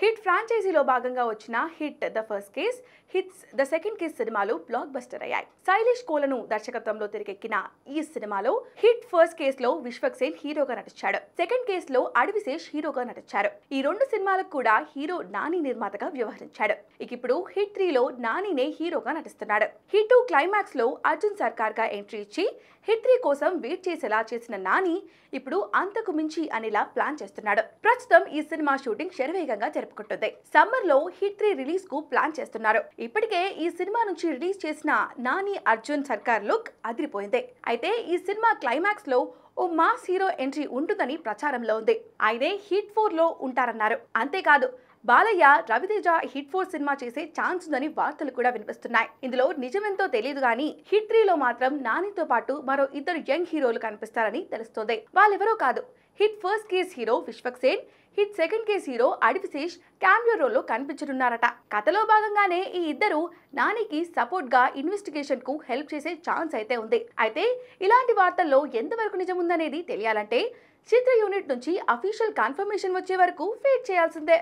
Hit ఫ్రాంచైజీలో భాగంగా వచ్చిన hit the first case, hits the second case సినిమాలు బ్లాక్ బస్టర్ అయ్యాయి. శైలేష్ కోలను దర్శకత్వంలో తెరకెక్కిన ఈ సినిమాలో హిట్ ఫస్ట్ కేస్ లో విశ్వక్ సేన్ హీరోగా నటించాడు. సెకండ్ కేస్ లో అడవిశేష్ హీరోగా నటించారు. ఈ రెండు సినిమాలకు కూడా హీరో నాని నిర్మాతగా వ్యవహరించాడు. ఇప్పుడు హిట్ 3 లో నానినే హీరోగా నటిస్తున్నాడు. హిట్ 2 క్లైమాక్స్ లో అర్జున్ సర్కార్ గా ఎంట్రీ ఇచ్చి హిట్ 3 కోసం వెయిట్ చేసేలా చేసిన నాని ఇప్పుడు అంతకు మించి అనేలా ప్లాన్ చేస్తున్నాడు. ప్రస్తుతం ఈ సినిమా షూటింగ్ శరవేగంగా జరుపుకుంటుంది. సమ్మర్ లో హిట్ 3 రిలీజ్ కు ప్లాన్ చేస్తున్నారు. ఇప్పటికే ఈ సినిమా నుంచి రిలీజ్ చేసిన నాని అర్జున్ సర్కార్ లుక్ అదిరిపోయింది. అయితే ఈ సినిమా క్లైమాక్స్ లో ఓ మాస్ హీరో ఎంట్రీ ఉంటుందని ప్రచారంలో ఉంది. ఆయనే హిట్ 4 లో ఉంటారన్నారు. అంతేకాదు బాలయ్య, రవితేజ హిట్ 4 సినిమా చేసే ఛాన్స్ ఉందని వార్తలు కూడా వినిపిస్తున్నాయి. ఇందులో నిజమెంతో తెలియదు గానీ హిట్ 3 లో మాత్రం నానితో పాటు మరో ఇద్దరు యంగ్ హీరోలు కనిపిస్తారని తెలుస్తోంది. వాళ్ళెవరో కాదు, hit first case hero Vishwak Sen, hit second case hero Adivi Sesh cameo రోల్లో కనిపించనున్నారట. కథలో భాగంగానే ఈ ఇద్దరు నానికి సపోర్ట్ గా ఇన్వెస్టిగేషన్ కు హెల్ప్ చేసే ఛాన్స్ అయితే ఉంది. అయితే ఇలాంటి వార్తల్లో ఎంతవరకు నిజం ఉందనేది తెలియాలంటే చిత్ర యూనిట్ నుంచి అఫీషియల్ కన్ఫర్మేషన్ వచ్చే వరకు వెయిట్ చేయాల్సిందే.